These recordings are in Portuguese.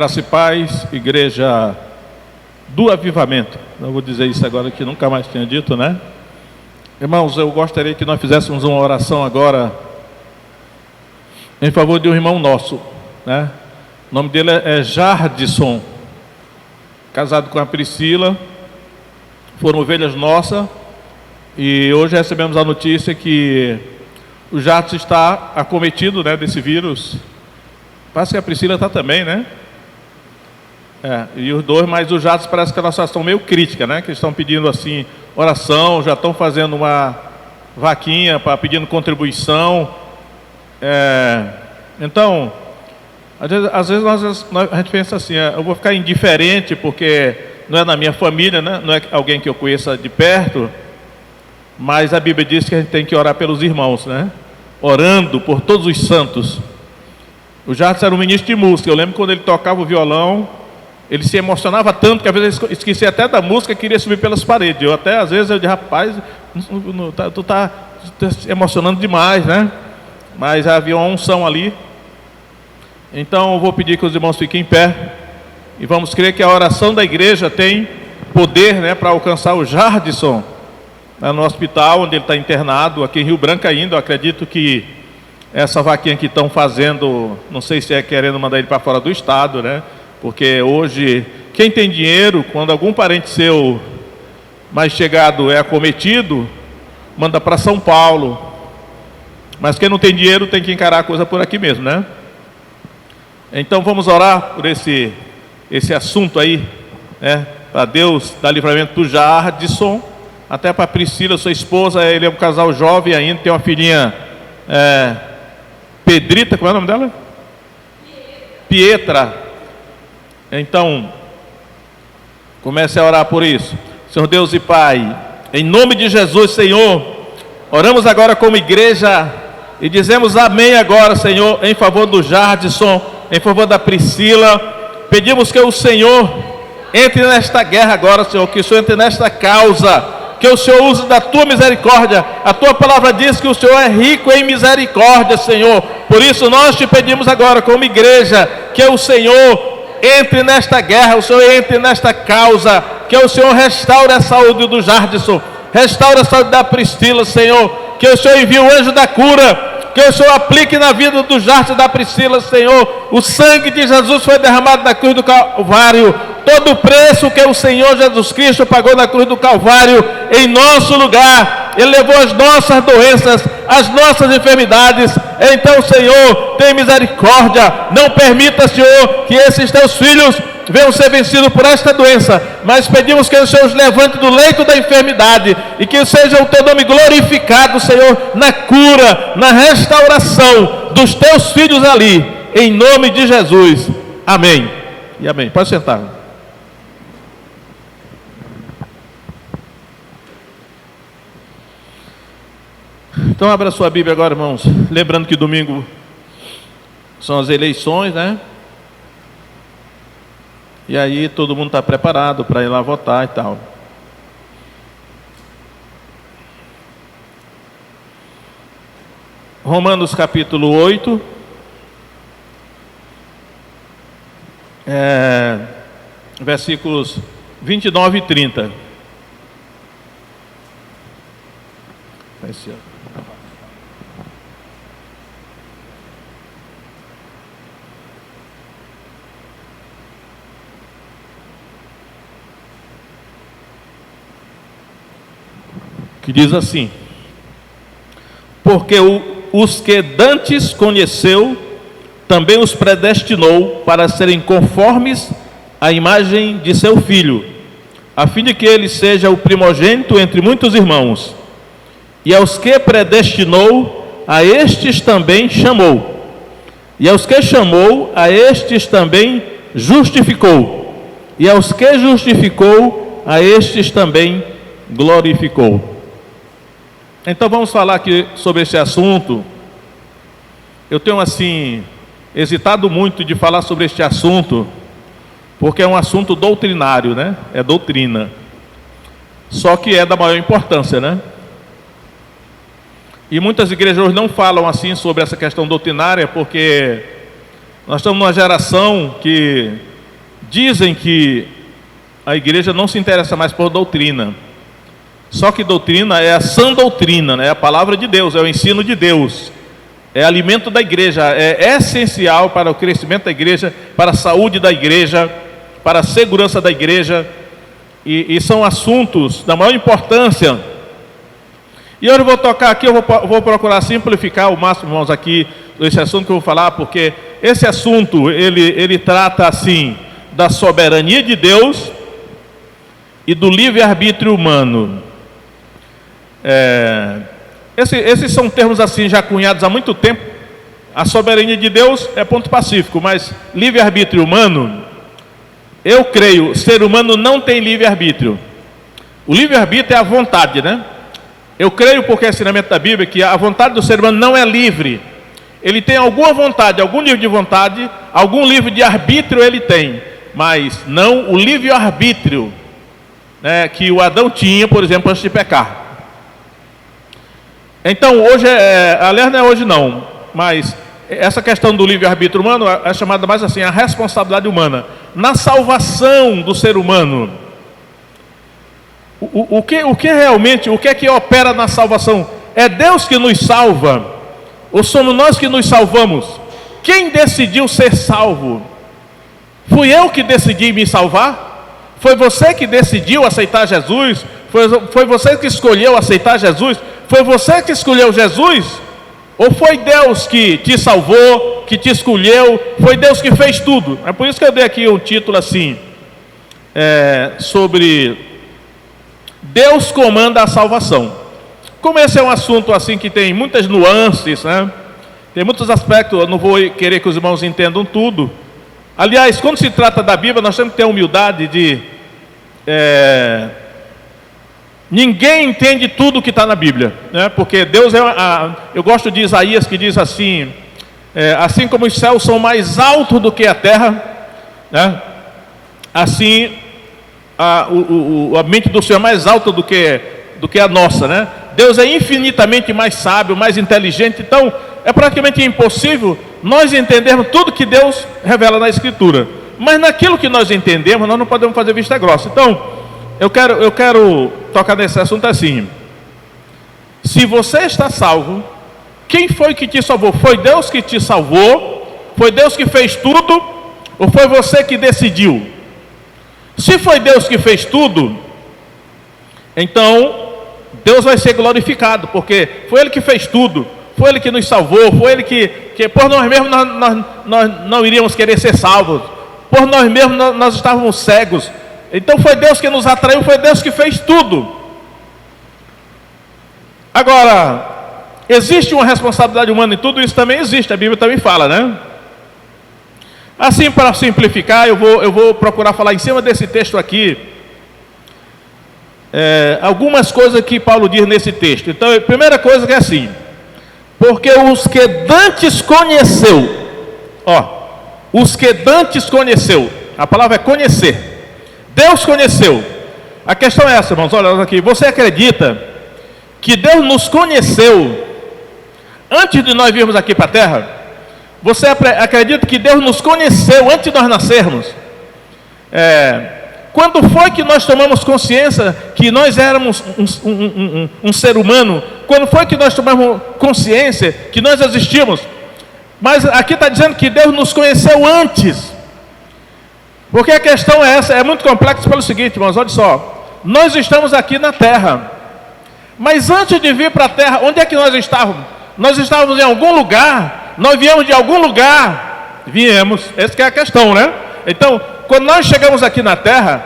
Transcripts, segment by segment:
Graça e paz, igreja do avivamento. Não vou dizer isso agora que nunca mais tinha dito, né? Irmãos, eu gostaria que nós fizéssemos uma oração agora em favor de um irmão nosso, né? O nome dele é Jardson, casado com a Priscila, foram ovelhas nossas, e hoje recebemos a notícia que o Jardson está acometido, né, desse vírus. Parece que a Priscila está também, né? E os dois, mas os Jardson parece que a situação meio crítica, né? Que estão pedindo assim oração, já estão fazendo uma vaquinha pedindo contribuição. Então, às vezes a gente pensa assim, eu vou ficar indiferente porque não é na minha família, né? Não é alguém que eu conheça de perto, mas a Bíblia diz que a gente tem que orar pelos irmãos, né? Orando por todos os santos. O Jardson era um ministro de música. Eu lembro quando ele tocava o violão, ele se emocionava tanto que às vezes ele esquecia até da música e queria subir pelas paredes. Eu até, às vezes, eu digo, rapaz, tu tá se emocionando demais, né? Mas havia uma unção ali. Então, eu vou pedir que os irmãos fiquem em pé. E vamos crer que a oração da igreja tem poder, né, para alcançar o Jardson, né, no hospital onde ele está internado, aqui em Rio Branco ainda. Eu acredito que essa vaquinha que estão fazendo, não sei se é querendo mandar ele para fora do estado, né? Porque hoje, quem tem dinheiro, quando algum parente seu mais chegado é acometido, manda para São Paulo. Mas quem não tem dinheiro tem que encarar a coisa por aqui mesmo, né? Então vamos orar por esse assunto aí, né? Para Deus dar livramento do Jardson, até para Priscila, sua esposa. Ele é um casal jovem ainda, tem uma filhinha, Pedrita, como é o nome dela? Pietra. Então, comece a orar por isso. Senhor Deus e Pai, em nome de Jesus, Senhor, oramos agora como igreja e dizemos amém agora, Senhor, em favor do Jardson, em favor da Priscila. Pedimos que o Senhor entre nesta guerra agora, Senhor, que o Senhor entre nesta causa, que o Senhor use da tua misericórdia. A tua palavra diz que o Senhor é rico em misericórdia, Senhor. Por isso nós te pedimos agora como igreja, que o Senhor entre nesta guerra, o Senhor entre nesta causa, que o Senhor restaure a saúde do Jardson, restaure a saúde da Priscila, Senhor, que o Senhor envie o anjo da cura, que o Senhor aplique na vida do Jardson e da Priscila, Senhor. O sangue de Jesus foi derramado na cruz do Calvário, todo o preço que o Senhor Jesus Cristo pagou na cruz do Calvário, em nosso lugar, Ele levou as nossas doenças, as nossas enfermidades. Então, Senhor, tem misericórdia, não permita, Senhor, que esses teus filhos venham ser vencidos por esta doença, mas pedimos que o Senhor os levante do leito da enfermidade, e que seja o teu nome glorificado, Senhor, na cura, na restauração dos teus filhos ali, em nome de Jesus, amém e amém. Pode sentar. Então abra sua Bíblia agora, irmãos, lembrando que domingo são as eleições, né? E aí todo mundo está preparado para ir lá votar e tal. Romanos capítulo 8, versículos 29 e 30. Que diz assim: porque os que dantes conheceu, também os predestinou para serem conformes à imagem de seu Filho, a fim de que ele seja o primogênito entre muitos irmãos. E aos que predestinou, a estes também chamou. E aos que chamou, a estes também justificou. E aos que justificou, a estes também glorificou. Então vamos falar aqui sobre esse assunto. Eu tenho assim hesitado muito de falar sobre este assunto, porque é um assunto doutrinário, né? É doutrina. Só que é da maior importância, né? E muitas igrejas hoje não falam assim sobre essa questão doutrinária, porque nós estamos numa geração que Dizem que a igreja não se interessa mais por doutrina. Só que doutrina é a sã doutrina, né? É a palavra de Deus, é o ensino de Deus. É alimento da igreja, é essencial para o crescimento da igreja, para a saúde da igreja, para a segurança da igreja. E são assuntos da maior importância. E eu vou tocar aqui, eu vou procurar simplificar o máximo, irmãos, aqui, esse assunto que eu vou falar, porque esse assunto, ele trata, assim, da soberania de Deus e do livre-arbítrio humano. Esses são termos, assim, já cunhados há muito tempo. A soberania de Deus é ponto pacífico, mas livre-arbítrio humano, eu creio, ser humano não tem livre-arbítrio. O livre-arbítrio é a vontade, né? Eu creio, porque é ensinamento da Bíblia, que a vontade do ser humano não é livre. Ele tem alguma vontade, algum nível de vontade, algum nível de arbítrio ele tem, mas não o livre-arbítrio, né, que o Adão tinha, por exemplo, antes de pecar. Então, hoje, aliás, não é hoje não, mas essa questão do livre-arbítrio humano é chamada mais assim, a responsabilidade humana. Na salvação do ser humano, o que realmente, o que é que opera na salvação? É Deus que nos salva, ou somos nós que nos salvamos? Quem decidiu ser salvo? Fui eu que decidi me salvar? Foi você que decidiu aceitar Jesus? Foi você que escolheu aceitar Jesus? Foi você que escolheu Jesus? Ou foi Deus que te salvou, que te escolheu? Foi Deus que fez tudo? É por isso que eu dei aqui um título assim, sobre Deus comanda a salvação. Como esse é um assunto assim que tem muitas nuances, né? Tem muitos aspectos, eu não vou querer que os irmãos entendam tudo. Aliás, quando se trata da Bíblia, nós temos que ter a humildade de... ninguém entende tudo que está na Bíblia, né? Porque Deus eu gosto de Isaías, que diz assim, assim como os céus são mais altos do que a terra, né? Assim a mente do Senhor é mais alta do que a nossa, né? Deus é infinitamente mais sábio, mais inteligente. Então é praticamente impossível nós entendermos tudo que Deus revela na Escritura, mas naquilo que nós entendemos, nós não podemos fazer vista grossa. Então eu quero tocar nesse assunto assim. Se você está salvo, quem foi que te salvou? Foi Deus que te salvou? Foi Deus que fez tudo? Ou foi você que decidiu? Se foi Deus que fez tudo, então Deus vai ser glorificado, porque foi Ele que fez tudo, foi Ele que nos salvou, foi Ele que por nós mesmos nós não iríamos querer ser salvos, por nós mesmos nós estávamos cegos. Então foi Deus que nos atraiu, foi Deus que fez tudo. Agora, existe uma responsabilidade humana em tudo isso? Também existe, a Bíblia também fala, né? Assim, para simplificar, eu vou procurar falar em cima desse texto aqui, algumas coisas que Paulo diz nesse texto. Então, a primeira coisa que é assim: porque os que dantes conheceu, os que dantes conheceu, a palavra é conhecer, Deus conheceu. A questão é essa, irmãos, olha aqui, você acredita que Deus nos conheceu antes de nós virmos aqui para a terra? Você acredita que Deus nos conheceu antes de nós nascermos? Quando foi que nós tomamos consciência que nós éramos um ser humano? Quando foi que nós tomamos consciência que nós existimos? Mas aqui está dizendo que Deus nos conheceu antes. Porque a questão é essa, é muito complexa pelo seguinte, irmãos, olha só. Nós estamos aqui na terra, mas antes de vir para a terra, onde é que nós estávamos? Nós estávamos em algum lugar. Nós viemos de algum lugar. Viemos, essa que é a questão, né? Então, quando nós chegamos aqui na terra,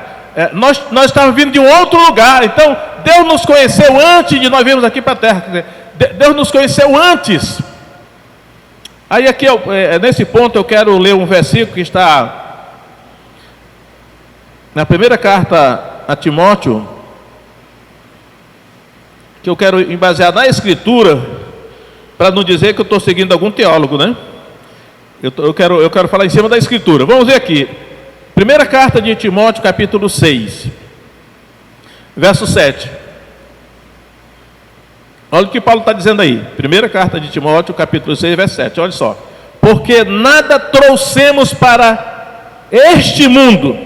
nós estávamos vindo de um outro lugar. Então, Deus nos conheceu antes de nós virmos aqui para a terra. Quer dizer, Deus nos conheceu antes. Aí aqui, nesse ponto, eu quero ler um versículo que está na primeira carta a Timóteo, que eu quero basear na Escritura, para não dizer que eu estou seguindo algum teólogo, né? Eu quero falar em cima da Escritura. Vamos ver aqui. Primeira carta de Timóteo, capítulo 6, verso 7. Olha o que Paulo está dizendo aí. Primeira carta de Timóteo, capítulo 6, verso 7. Olha só. Porque nada trouxemos para este mundo,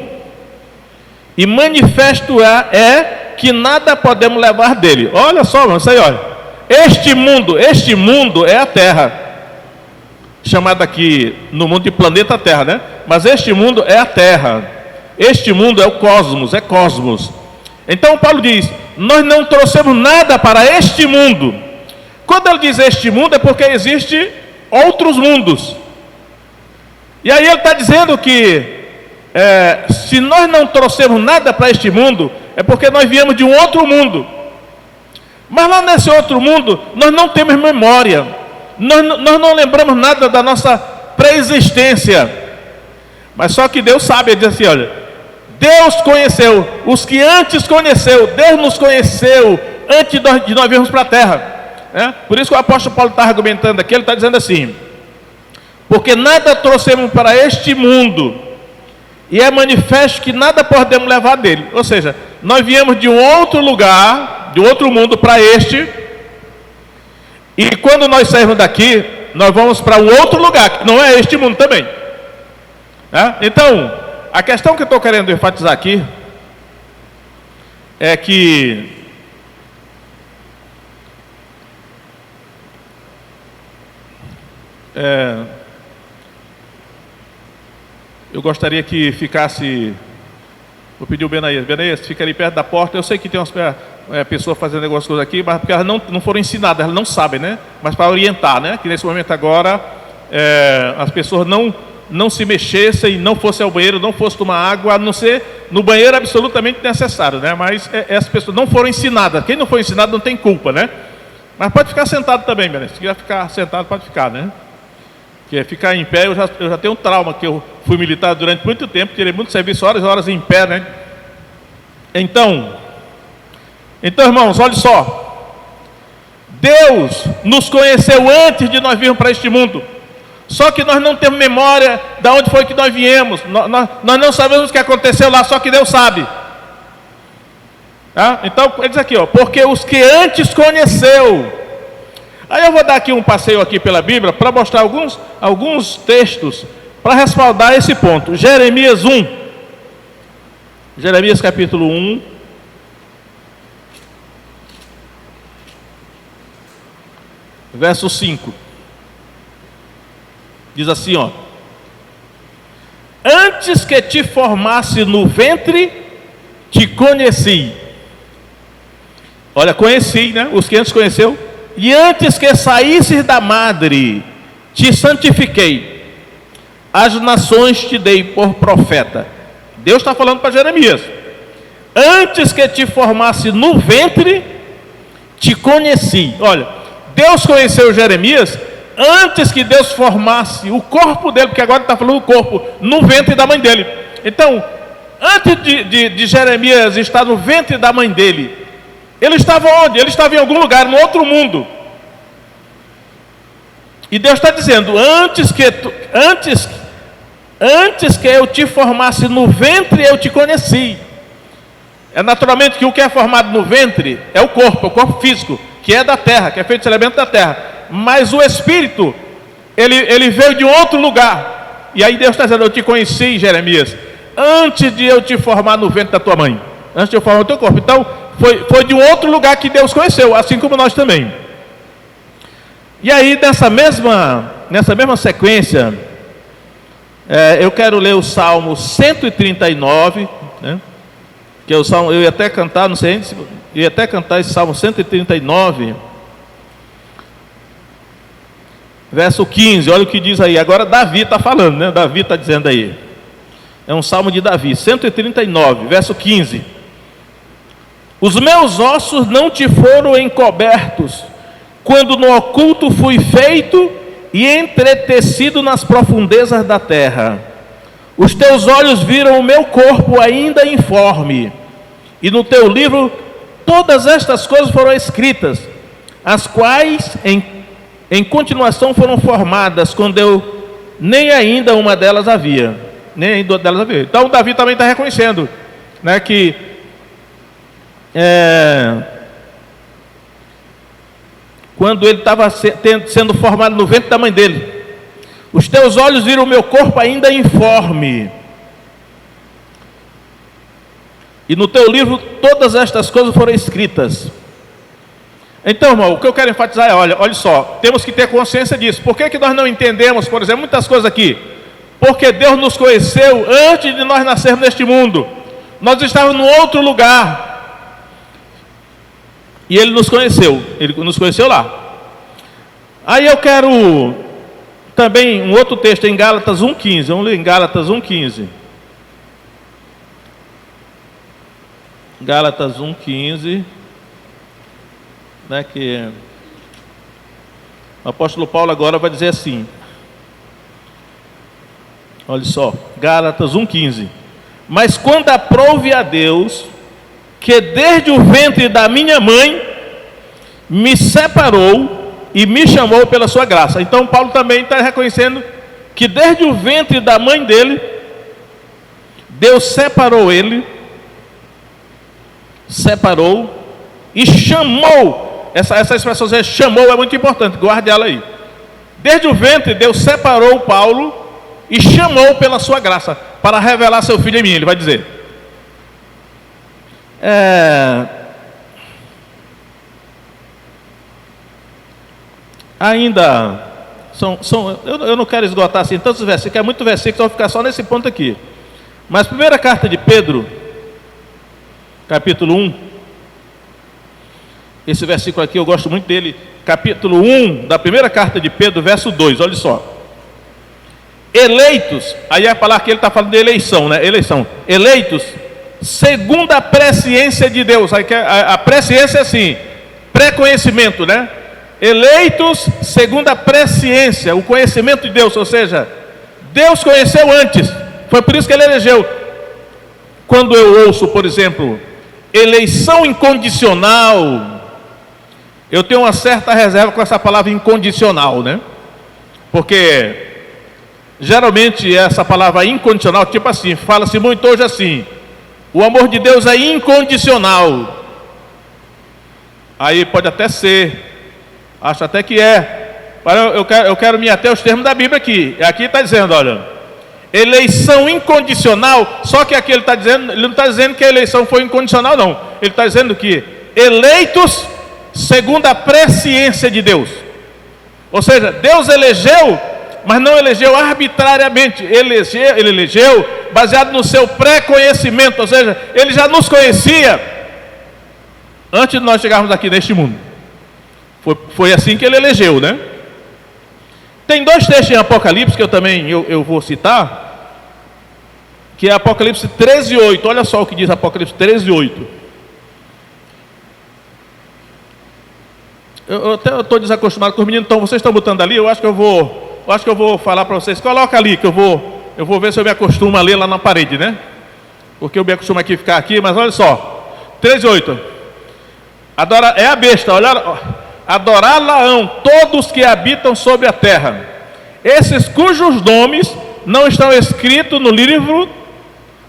e manifesto é que nada podemos levar dele. Olha só, irmão, isso aí, olha. Este mundo é a Terra, chamada aqui no mundo de planeta Terra, né? Mas este mundo é a Terra, este mundo é o cosmos, é cosmos. Então Paulo diz, nós não trouxemos nada para este mundo. Quando ele diz este mundo, é porque existe outros mundos. E aí ele está dizendo que se nós não trouxemos nada para este mundo, é porque nós viemos de um outro mundo. Mas lá nesse outro mundo, nós não temos memória, nós não lembramos nada da nossa pré-existência. Mas só que Deus sabe, ele diz assim, olha, Deus conheceu, os que antes conheceu, Deus nos conheceu antes de nós virmos para a terra. Por isso que o apóstolo Paulo está argumentando aqui, ele está dizendo assim, porque nada trouxemos para este mundo, e é manifesto que nada podemos levar dele. Ou seja, nós viemos de um outro lugar, de outro mundo para este, e quando nós sairmos daqui, nós vamos para um outro lugar, que não é este mundo também. Então, a questão que eu estou querendo enfatizar aqui, é que eu gostaria que ficasse, vou pedir o Benaías, fica ali perto da porta. Eu sei que tem umas pessoas fazendo negócios aqui, mas porque elas não foram ensinadas, elas não sabem, né? Mas para orientar, né? Que nesse momento agora, as pessoas não se mexessem, não fossem ao banheiro, não fossem tomar água, a não ser no banheiro absolutamente necessário, né? Mas essas pessoas não foram ensinadas. Quem não foi ensinado não tem culpa, né? Mas pode ficar sentado também, Benaías. Se quiser ficar sentado, pode ficar, né? Que ficar em pé, eu já tenho um trauma, que eu fui militar durante muito tempo, tirei muito serviço, horas e horas em pé, né? Então, irmãos, olha só, Deus nos conheceu antes de nós virmos para este mundo, só que nós não temos memória de onde foi que nós viemos, nós não sabemos o que aconteceu lá, só que Deus sabe. Então, ele diz aqui, porque os que antes conheceu. Aí eu vou dar aqui um passeio aqui pela Bíblia para mostrar alguns textos para respaldar esse ponto. Jeremias 1. Jeremias capítulo 1. Verso 5. Diz assim, antes que te formasse no ventre, te conheci. Olha, conheci, né? Os que antes conheceu. E antes que saísses da madre, te santifiquei, as nações te dei por profeta. Deus está falando para Jeremias, antes que te formasse no ventre, te conheci. Olha, Deus conheceu Jeremias antes que Deus formasse o corpo dele, porque agora está falando o corpo, no ventre da mãe dele. Então, antes de Jeremias estar no ventre da mãe dele, ele estava onde? Ele estava em algum lugar, no outro mundo. E Deus está dizendo, antes que eu te formasse no ventre, eu te conheci. Naturalmente que o que é formado no ventre é o corpo físico, que é da terra, que é feito de elemento da terra. Mas o espírito, ele veio de outro lugar. E aí Deus está dizendo, eu te conheci, Jeremias, antes de eu te formar no ventre da tua mãe, antes de eu formar o teu corpo. Então, foi de um outro lugar que Deus conheceu, assim como nós também. E aí, nessa mesma sequência, eu quero ler o Salmo 139, né? Que é o Salmo, eu ia até cantar, não sei se eu ia até cantar esse Salmo 139, verso 15, olha o que diz aí. Agora Davi está falando, né? Davi está dizendo aí. É um Salmo de Davi, 139, verso 15. Os meus ossos não te foram encobertos, quando no oculto fui feito e entretecido nas profundezas da terra. Os teus olhos viram o meu corpo ainda informe, e no teu livro todas estas coisas foram escritas, as quais em continuação foram formadas, quando eu nem ainda uma delas havia. Então Davi também está reconhecendo, né, que quando ele estava sendo formado no ventre da mãe dele, os teus olhos viram o meu corpo ainda informe, e no teu livro todas estas coisas foram escritas. Então, irmão, o que eu quero enfatizar é, olha só, temos que ter consciência disso. Por que nós não entendemos, por exemplo, muitas coisas aqui? Porque Deus nos conheceu antes de nós nascermos neste mundo. Nós estávamos num outro lugar. E Ele nos conheceu lá. Aí eu quero também um outro texto em Gálatas 1,15. Vamos ler em Gálatas 1,15. Gálatas 1,15. Né, que o apóstolo Paulo agora vai dizer assim, olha só, Gálatas 1,15: mas quando aprouve a Deus, que desde o ventre da minha mãe me separou e me chamou pela sua graça. Então Paulo também está reconhecendo que desde o ventre da mãe dele, Deus separou ele, e chamou. Essa expressão chamou é muito importante, guarde ela aí. Desde o ventre, Deus separou Paulo e chamou pela sua graça, para revelar seu filho em mim, ele vai dizer. Ainda, eu não quero esgotar assim tantos versículos, é muito versículo, então vou ficar só nesse ponto aqui. Mas primeira carta de Pedro, capítulo 1, esse versículo aqui eu gosto muito dele, capítulo 1 da primeira carta de Pedro, verso 2, olha só. Eleitos, aí é a palavra que ele está falando de eleição, né? Eleição. Eleitos, segundo a presciência de Deus. Aí a presciência é assim, pré-conhecimento, né? Eleitos segundo a presciência, o conhecimento de Deus, ou seja, Deus conheceu antes, foi por isso que ele elegeu. Quando eu ouço, por exemplo, eleição incondicional, eu tenho uma certa reserva com essa palavra incondicional, né? Porque geralmente essa palavra incondicional, tipo assim, fala-se muito hoje assim, o amor de Deus é incondicional. Aí pode até ser, acho até que é, mas eu quero me ater aos termos da Bíblia aqui. Aqui está dizendo, olha, eleição incondicional, só que aqui ele está dizendo, ele não está dizendo que a eleição foi incondicional, não. Ele está dizendo que eleitos segundo a presciência de Deus. Ou seja, Deus elegeu, mas não elegeu arbitrariamente. Ele elegeu baseado no seu pré-conhecimento, ou seja, Ele já nos conhecia antes de nós chegarmos aqui neste mundo. Foi assim que Ele elegeu, né? Tem dois textos em Apocalipse que eu vou citar, que é Apocalipse 13:8. Olha só o que diz Apocalipse 13:8. Eu estou desacostumado com os meninos, então vocês estão botando ali, eu acho que eu vou falar para vocês, coloca ali que eu vou ver se eu me acostumo a ler lá na parede, né? Porque eu me acostumo aqui ficar aqui, mas olha só, 13:8. É a besta, olha, adorá-la-ão todos que habitam sobre a terra, esses cujos nomes não estão escritos no livro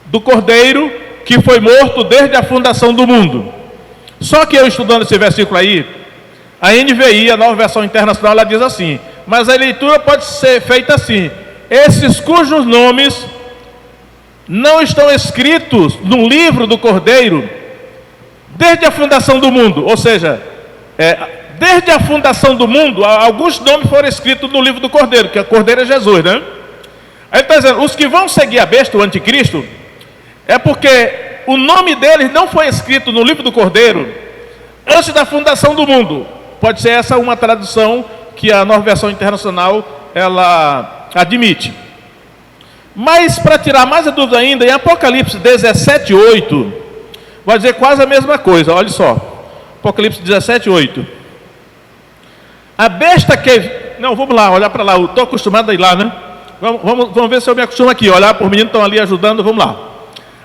do Cordeiro, que foi morto desde a fundação do mundo. Só que eu estudando esse versículo aí, a NVI, a Nova Versão Internacional, ela diz assim, mas a leitura pode ser feita assim: esses cujos nomes não estão escritos no livro do Cordeiro desde a fundação do mundo. Ou seja, desde a fundação do mundo, alguns nomes foram escritos no livro do Cordeiro, que o Cordeiro é Jesus, né? Aí ele está dizendo, os que vão seguir a besta, o anticristo, é porque o nome deles não foi escrito no livro do Cordeiro antes da fundação do mundo. Pode ser essa uma tradução que a Nova Versão Internacional ela admite. Mas para tirar mais a dúvida ainda, em Apocalipse 17:8, vai dizer quase a mesma coisa, olha só. Apocalipse 17:8. A besta que... Não, vamos lá, olhar para lá, eu estou acostumado a ir lá, né? Vamos ver se eu me acostumo aqui, olhar para os meninos que estão ali ajudando, vamos lá.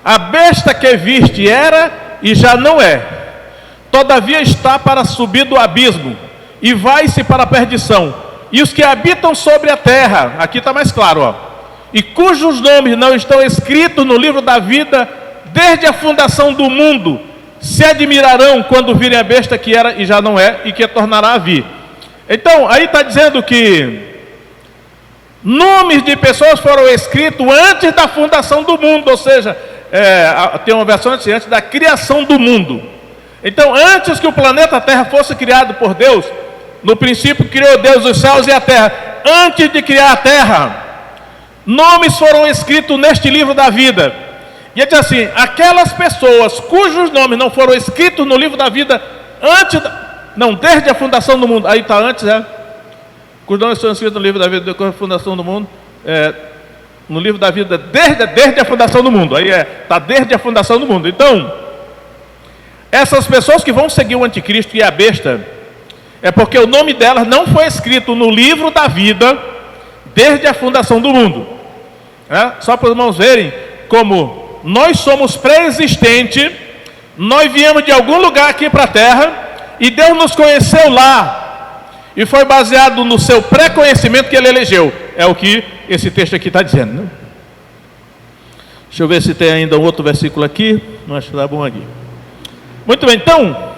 A besta que viste era e já não é, todavia está para subir do abismo, e vai-se para a perdição. E os que habitam sobre a terra, aqui está mais claro, ó, e cujos nomes não estão escritos no livro da vida, desde a fundação do mundo, se admirarão quando virem a besta que era e já não é, e que tornará a vir. Então, aí está dizendo que nomes de pessoas foram escritos antes da fundação do mundo, ou seja, tem uma versão antes da criação do mundo. Então, antes que o planeta Terra fosse criado por Deus, no princípio criou Deus os céus e a terra. Antes de criar a terra, nomes foram escritos neste livro da vida. E ele diz assim: aquelas pessoas cujos nomes não foram escritos no livro da vida desde a fundação do mundo. Aí está antes, cujos nomes foram escritos no livro da vida desde a fundação do mundo. No livro da vida desde a fundação do mundo. Aí está desde a fundação do mundo. Então, essas pessoas que vão seguir o anticristo e a besta, é porque o nome delas não foi escrito no livro da vida desde a fundação do mundo. Só para os irmãos verem como nós somos pré-existentes, nós viemos de algum lugar aqui para a terra, e Deus nos conheceu lá, e foi baseado no seu pré-conhecimento que Ele elegeu. É o que esse texto aqui está dizendo, né? Deixa eu ver se tem ainda um outro versículo aqui. Não, acho que está bom aqui. Muito bem, então,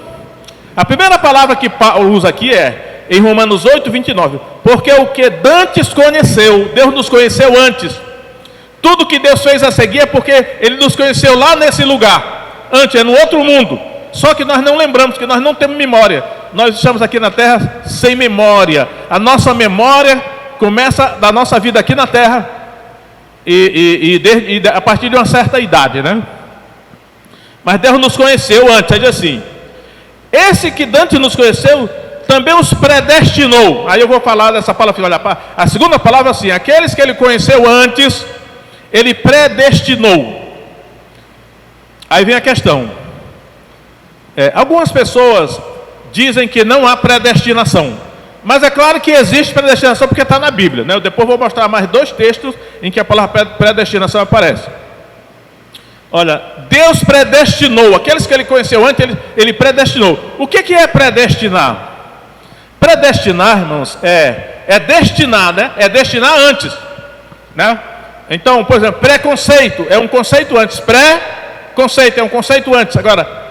a primeira palavra que Paulo usa aqui é em Romanos 8, 29. Porque o que dantes conheceu, Deus nos conheceu antes. Tudo que Deus fez a seguir é porque Ele nos conheceu lá nesse lugar. Antes, no outro mundo. Só que nós não lembramos, que nós não temos memória. Nós estamos aqui na terra sem memória. A nossa memória começa da nossa vida aqui na terra e a partir de uma certa idade, né? Mas Deus nos conheceu antes. Ele diz assim: esse que dantes nos conheceu também os predestinou. Aí eu vou falar dessa palavra. Olha, a segunda palavra é assim: aqueles que Ele conheceu antes, Ele predestinou. Aí vem a questão. Algumas pessoas dizem que não há predestinação, mas é claro que existe predestinação, porque está na Bíblia, né? Eu depois vou mostrar mais 2 textos em que a palavra predestinação aparece. Olha, Deus predestinou, aqueles que Ele conheceu antes, Ele predestinou. O que é predestinar? Predestinar, irmãos, é destinar, né? É destinar antes, né? Então, por exemplo, preconceito é um conceito antes, pré-conceito é um conceito antes. Agora,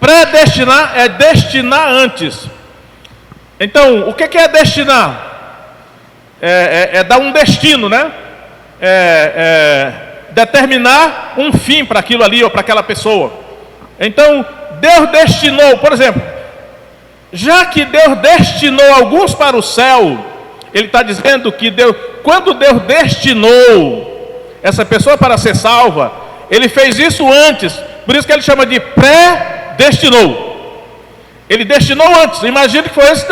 predestinar é destinar antes. Então, o que é destinar? É dar um destino, né? Determinar um fim para aquilo ali ou para aquela pessoa. Então, Deus destinou, por exemplo, já que Deus destinou alguns para o céu, Ele está dizendo que quando Deus destinou essa pessoa para ser salva, Ele fez isso antes. Por isso que Ele chama de predestinou. Ele destinou antes. Imagina que foi esse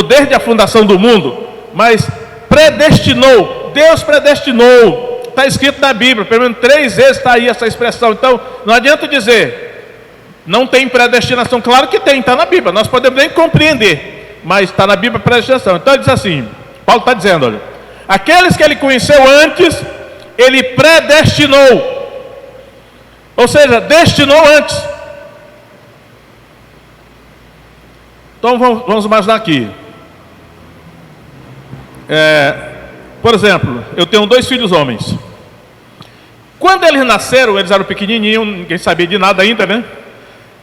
desde a fundação do mundo. Mas predestinou. Deus predestinou. Está escrito na Bíblia. Pelo menos 3 vezes está aí essa expressão. Então, não adianta dizer não tem predestinação. Claro que tem, está na Bíblia. Nós podemos nem compreender, mas está na Bíblia a predestinação. Então ele diz assim, Paulo está dizendo, olha, aqueles que Ele conheceu antes, Ele predestinou. Ou seja, destinou antes. Então vamos imaginar aqui. Por exemplo, eu tenho 2 filhos homens. Quando eles nasceram, eles eram pequenininhos, ninguém sabia de nada ainda, né?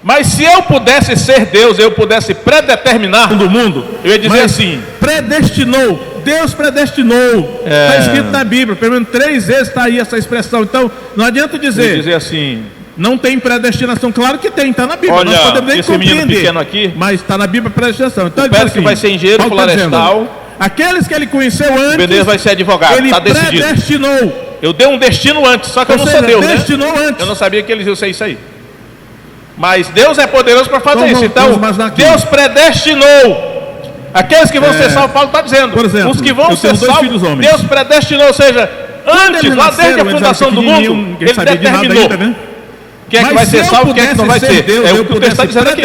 Mas se eu pudesse ser Deus, eu pudesse predeterminar do mundo, eu ia dizer assim: predestinou, Deus predestinou. Está escrito na Bíblia, pelo menos 3 vezes está aí essa expressão. Então não adianta dizer assim, não tem predestinação. Claro que tem, está na Bíblia. Olha, nós podemos nem esse menino compreender, pequeno aqui, mas está na Bíblia a predestinação. Então espero assim, que vai ser engenheiro florestal. Aqueles que Ele conheceu antes, o Benedito vai ser advogado, Ele está decidido. predestinou. Eu dei um destino antes, só que eu não sou Deus, destinou né? Antes. Eu não sabia que eles iam ser isso aí. Mas Deus é poderoso para fazer isso. Então, Deus predestinou aqueles que vão ser salvos. Paulo está dizendo, por exemplo, os que vão ser salvos, Deus predestinou. Ou seja, antes, lá desde a fundação do mundo, Ele determinou quem é que vai ser salvo, quem é que não vai ser. É o que o texto está dizendo aqui.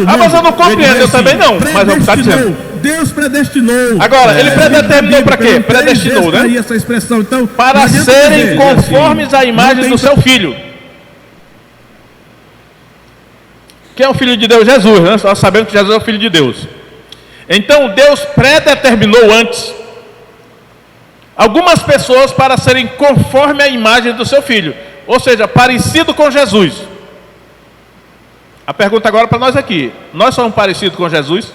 Mas eu não compreendo, eu também não. Mas é o que está dizendo. Deus predestinou. Agora, Ele predeterminou para quê? Predestinou, né? Essa expressão. Então, para serem conformes à imagem do seu Filho. Quem é o Filho de Deus? Jesus, né? Nós sabemos que Jesus é o Filho de Deus. Então, Deus predeterminou antes algumas pessoas para serem conforme à imagem do seu Filho. Ou seja, parecido com Jesus. A pergunta agora para nós aqui: nós somos parecidos com Jesus?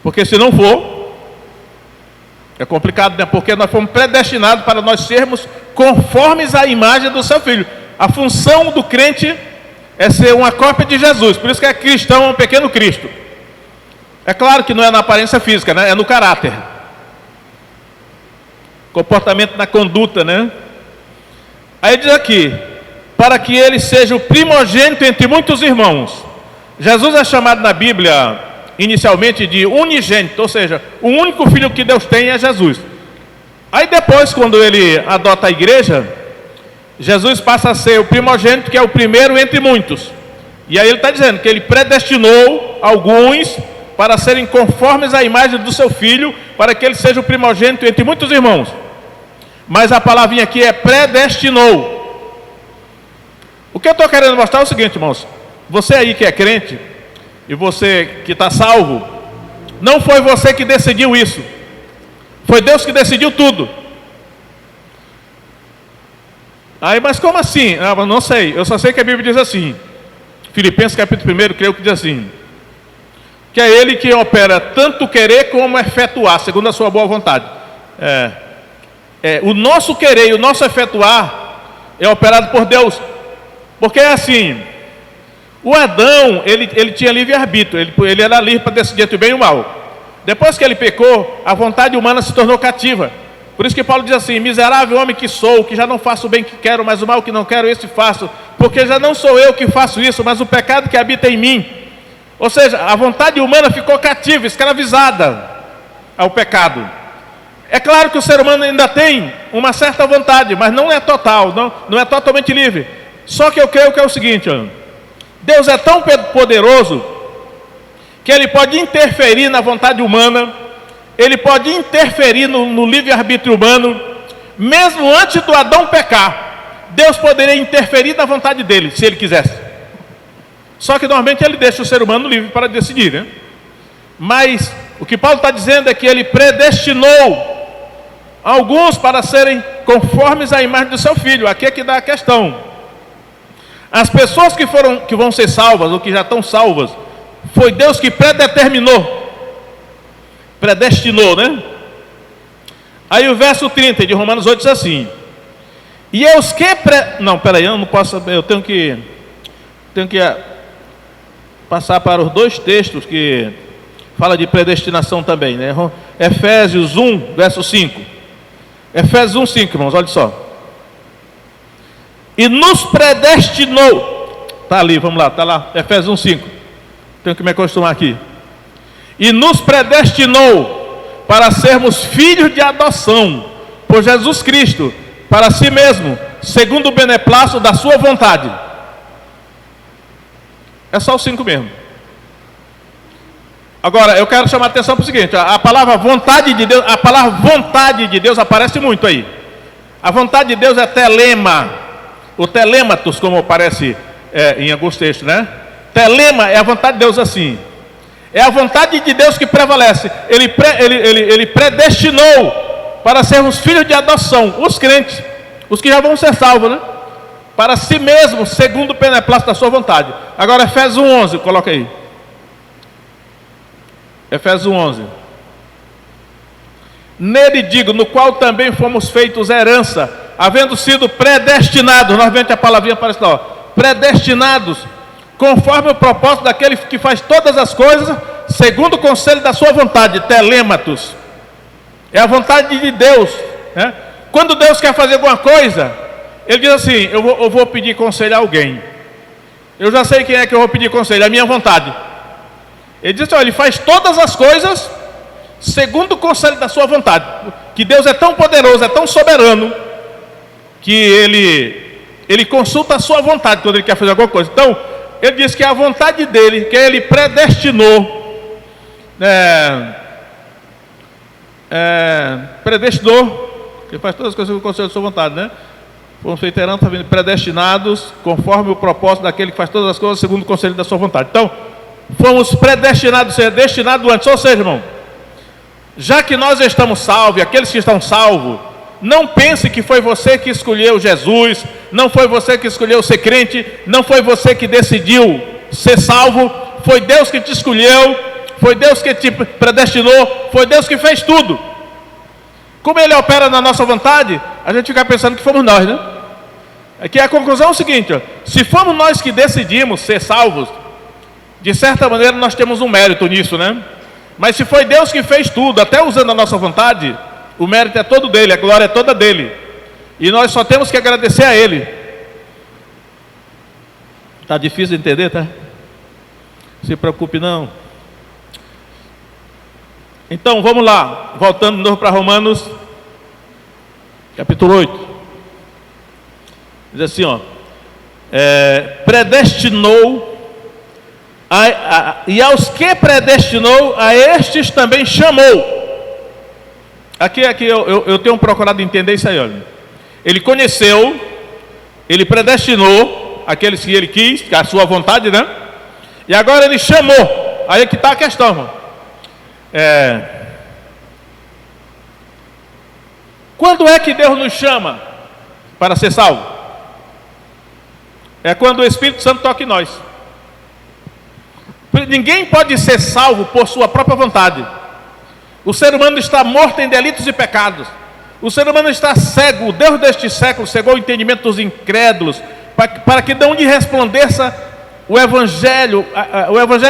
Porque se não for, é complicado, né? Porque nós fomos predestinados para nós sermos conformes à imagem do seu Filho. A função do crente é ser uma cópia de Jesus. Por isso que é cristão, é um pequeno Cristo. É claro que não é na aparência física, né? É no caráter. Comportamento na conduta, né? Aí diz aqui, para que ele seja o primogênito entre muitos irmãos. Jesus é chamado na Bíblia, inicialmente, de unigênito, ou seja, o único filho que Deus tem é Jesus. Aí depois, quando ele adota a igreja, Jesus passa a ser o primogênito, que é o primeiro entre muitos. E aí ele está dizendo que ele predestinou alguns para serem conformes à imagem do seu filho, para que ele seja o primogênito entre muitos irmãos. Mas a palavrinha aqui é predestinou. O que eu estou querendo mostrar é o seguinte, irmãos. Você aí que é crente, e você que está salvo, não foi você que decidiu isso. Foi Deus que decidiu tudo. Aí, mas como assim? Não sei, eu só sei que a Bíblia diz assim. Filipenses capítulo 1, creio que diz assim. Que é Ele que opera tanto querer como efetuar, segundo a sua boa vontade. O nosso querer e o nosso efetuar é operado por Deus. Porque é assim, o Adão, ele tinha livre-arbítrio, ele era livre para decidir entre o bem e o mal. Depois que ele pecou, a vontade humana se tornou cativa. Por isso que Paulo diz assim, miserável homem que sou, que já não faço o bem que quero, mas o mal que não quero, esse faço. Porque já não sou eu que faço isso, mas o pecado que habita em mim. Ou seja, a vontade humana ficou cativa, escravizada ao pecado. É claro que o ser humano ainda tem uma certa vontade, mas não é total, não é totalmente livre. Só que eu creio que é o seguinte, Deus é tão poderoso que Ele pode interferir na vontade humana, Ele pode interferir no livre-arbítrio humano, mesmo antes do Adão pecar. Deus poderia interferir na vontade dele, se Ele quisesse. Só que normalmente Ele deixa o ser humano livre para decidir, né? Mas o que Paulo está dizendo é que Ele predestinou alguns para serem conformes à imagem do seu filho. Aqui é que dá a questão. As pessoas que vão ser salvas, ou que já estão salvas, foi Deus que predeterminou, predestinou, né? Aí o verso 30 de Romanos 8 diz assim: e os que não, peraí, eu não posso, eu tenho que passar para os dois textos que fala de predestinação também, né? Efésios 1, verso 5. Efésios 1, 5, irmãos, olha só. E nos predestinou, está ali, vamos lá, está lá, Efésios 1, 5. Tenho que me acostumar aqui. E nos predestinou para sermos filhos de adoção por Jesus Cristo, para si mesmo, segundo o beneplácito da sua vontade. É só o 5 mesmo. Agora, eu quero chamar a atenção para o seguinte, a palavra vontade de Deus, a palavra vontade de Deus aparece muito aí. A vontade de Deus é telema, o telêmatos, como aparece em alguns textos, né? Telema é a vontade de Deus assim. É a vontade de Deus que prevalece. Ele predestinou para sermos filhos de adoção, os crentes, os que já vão ser salvos, né? Para si mesmo, segundo o beneplácito da sua vontade. Agora Efésios 1:11, coloca aí. Efésios 1:11. Nele digo, no qual também fomos feitos herança, havendo sido predestinados, novamente a palavrinha aparece lá, predestinados, conforme o propósito daquele que faz todas as coisas, segundo o conselho da sua vontade, telêmatos. É a vontade de Deus, né? Quando Deus quer fazer alguma coisa, Ele diz assim, eu vou pedir conselho a alguém. Eu já sei quem é que eu vou pedir conselho, é a minha vontade. Ele diz assim, Ele faz todas as coisas segundo o conselho da sua vontade. Que Deus é tão poderoso, é tão soberano, que Ele consulta a sua vontade quando Ele quer fazer alguma coisa. Então, Ele diz que a vontade dEle, que Ele predestinou, predestinou, que faz todas as coisas segundo o conselho da sua vontade, né? Fomos feitos herança, predestinados, conforme o propósito daquele que faz todas as coisas segundo o conselho da sua vontade. Então, fomos predestinados, ser destinados antes. Ou seja, irmão, já que nós estamos salvos, aqueles que estão salvos, não pense que foi você que escolheu Jesus, não foi você que escolheu ser crente, não foi você que decidiu ser salvo, foi Deus que te escolheu, foi Deus que te predestinou, foi Deus que fez tudo. Como Ele opera na nossa vontade, a gente fica pensando que fomos nós, né? Aqui a conclusão é o seguinte, ó, se fomos nós que decidimos ser salvos, de certa maneira nós temos um mérito nisso, né? Mas se foi Deus que fez tudo, até usando a nossa vontade, o mérito é todo dele, a glória é toda dele. E nós só temos que agradecer a ele. Está difícil de entender, tá? Não se preocupe não. Então vamos lá, voltando de novo para Romanos, capítulo 8. Diz assim, ó, predestinou, e aos que predestinou, a estes também chamou. Aqui eu tenho procurado entender isso aí, olha. Ele conheceu, ele predestinou aqueles que ele quis, que é a sua vontade, né? E agora ele chamou. Aí que está a questão, irmão. Quando é que Deus nos chama para ser salvo? É quando o Espírito Santo toca em nós. Ninguém pode ser salvo por sua própria vontade. O ser humano está morto em delitos e pecados. O ser humano está cego. O Deus deste século cegou o entendimento dos incrédulos, para que de onde resplandeça o Evangelho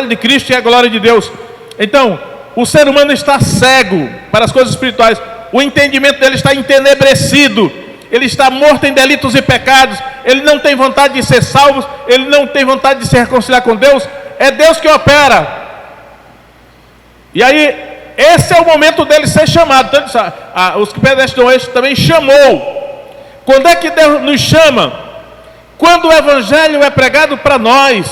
de Cristo e a glória de Deus. Então, o ser humano está cego para as coisas espirituais. O entendimento dele está entenebrecido. Ele está morto em delitos e pecados. Ele não tem vontade de ser salvo. Ele não tem vontade de se reconciliar com Deus. É Deus que opera. E aí, esse é o momento dele ser chamado. Então, os que predestinou este também chamou. Quando é que Deus nos chama? Quando o Evangelho é pregado para nós.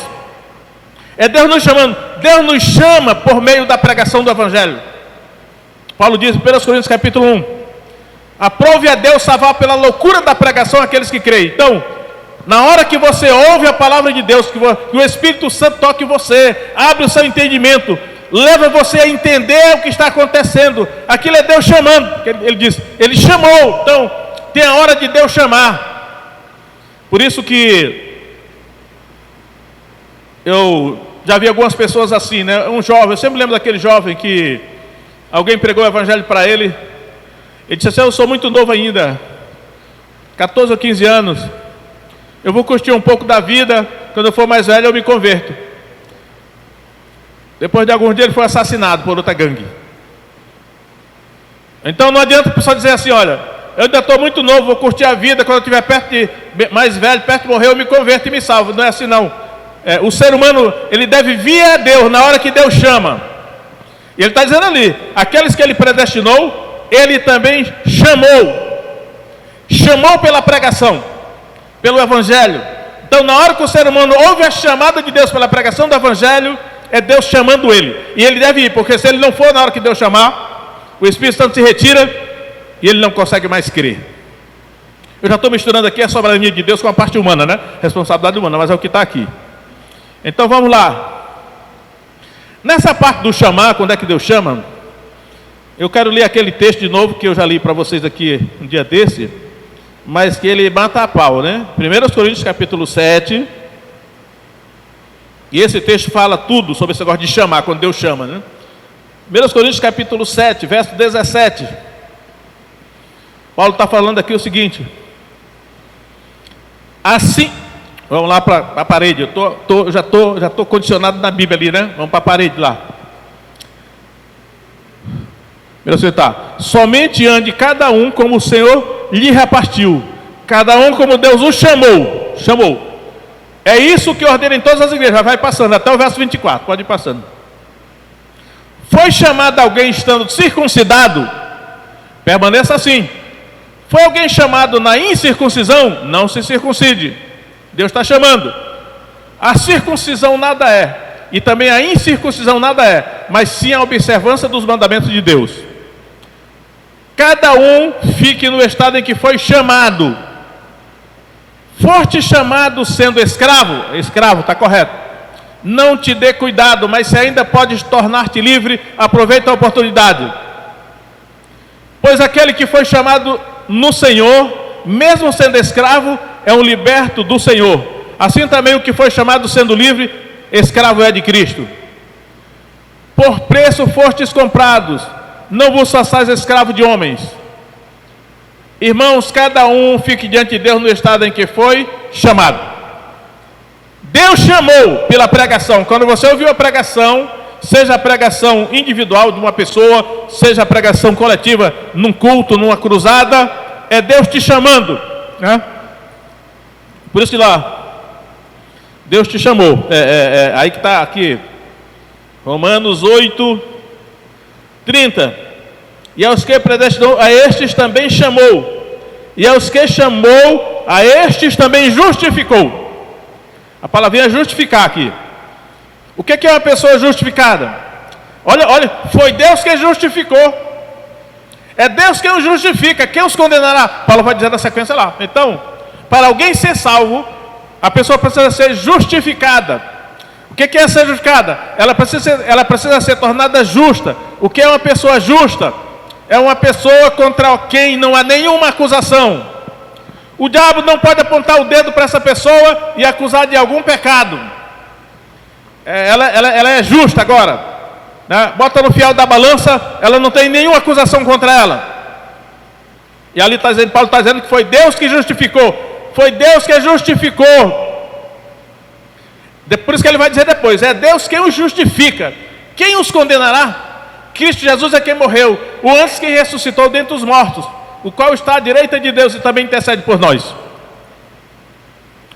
É Deus nos chamando. Deus nos chama por meio da pregação do Evangelho. Paulo diz em 1 Coríntios capítulo 1: aprove a Deus salvar pela loucura da pregação aqueles que creem. Então, na hora que você ouve a palavra de Deus, que o Espírito Santo toque em você, abre o seu entendimento, leva você a entender o que está acontecendo. Aquilo é Deus chamando. Ele diz, ele chamou. Então, tem a hora de Deus chamar. Por isso que eu já vi algumas pessoas assim, né? Um jovem, eu sempre lembro daquele jovem que alguém pregou o Evangelho para ele. Ele disse assim: eu sou muito novo ainda, 14 ou 15 anos, eu vou curtir um pouco da vida, quando eu for mais velho eu me converto. Depois de alguns dias ele foi assassinado por outra gangue. Então não adianta o pessoal dizer assim: olha, eu ainda estou muito novo, vou curtir a vida, quando eu estiver mais velho, perto de morrer, eu me converto e me salvo. Não é assim não. O ser humano, ele deve vir a Deus na hora que Deus chama. E ele está dizendo ali, aqueles que ele predestinou, ele também chamou pela pregação, pelo Evangelho. Então na hora que o ser humano ouve a chamada de Deus pela pregação do Evangelho, é Deus chamando ele, e ele deve ir, porque se ele não for na hora que Deus chamar, o Espírito Santo se retira e ele não consegue mais crer. Eu já estou misturando aqui a soberania de Deus com a parte humana, né? Responsabilidade humana, mas é o que está aqui. Então vamos lá. Nessa parte do chamar, quando é que Deus chama, eu quero ler aquele texto de novo que eu já li para vocês aqui um dia desse, mas que ele mata a pau, né? 1 Coríntios capítulo 7. E esse texto fala tudo sobre esse negócio de chamar, quando Deus chama, né? 1 Coríntios capítulo 7, verso 17. Paulo está falando aqui o seguinte: assim, vamos lá para a parede, já estou condicionado na Bíblia ali, né? Vamos para a parede lá. Somente ande cada um como o Senhor lhe repartiu, cada um como Deus o chamou. É isso que ordena em todas as igrejas. Vai passando até o verso 24, pode ir passando. Foi chamado alguém estando circuncidado? Permaneça assim. Foi alguém chamado na incircuncisão? Não se circuncide. Deus está chamando. A circuncisão nada é, e também a incircuncisão nada é, mas sim a observância dos mandamentos de Deus. Cada um fique no estado em que foi chamado. Foste chamado sendo escravo, está correto. Não te dê cuidado, mas se ainda podes tornar-te livre, aproveita a oportunidade. Pois aquele que foi chamado no Senhor, mesmo sendo escravo, é um liberto do Senhor. Assim também o que foi chamado sendo livre, escravo é de Cristo. Por preço fostes comprados, não vos façais escravo de homens. Irmãos, cada um fique diante de Deus no estado em que foi chamado. Deus chamou pela pregação. Quando você ouviu a pregação, seja a pregação individual de uma pessoa, seja a pregação coletiva num culto, numa cruzada, é Deus te chamando, né? Por isso que lá, Deus te chamou. Aí que está aqui, Romanos 8, 30. E aos que predestinou, a estes também chamou. E aos que chamou, a estes também justificou. A palavrinha justificar aqui. O que é uma pessoa justificada? Olha, foi Deus quem justificou. É Deus quem os justifica. Quem os condenará? Paulo vai dizer na sequência lá. Então, para alguém ser salvo, a pessoa precisa ser justificada. O que é ser justificada? Ela precisa ser tornada justa. O que é uma pessoa justa? É uma pessoa contra quem não há nenhuma acusação. O diabo não pode apontar o dedo para essa pessoa e acusar de algum pecado. Ela é justa agora, né? Bota no fiel da balança, ela não tem nenhuma acusação contra ela. E ali Paulo está dizendo que foi Deus que justificou. Foi Deus que justificou. Por isso que ele vai dizer depois, é Deus quem os justifica. Quem os condenará? Cristo Jesus é quem morreu, o antes que ressuscitou dentre os mortos, o qual está à direita de Deus e também intercede por nós.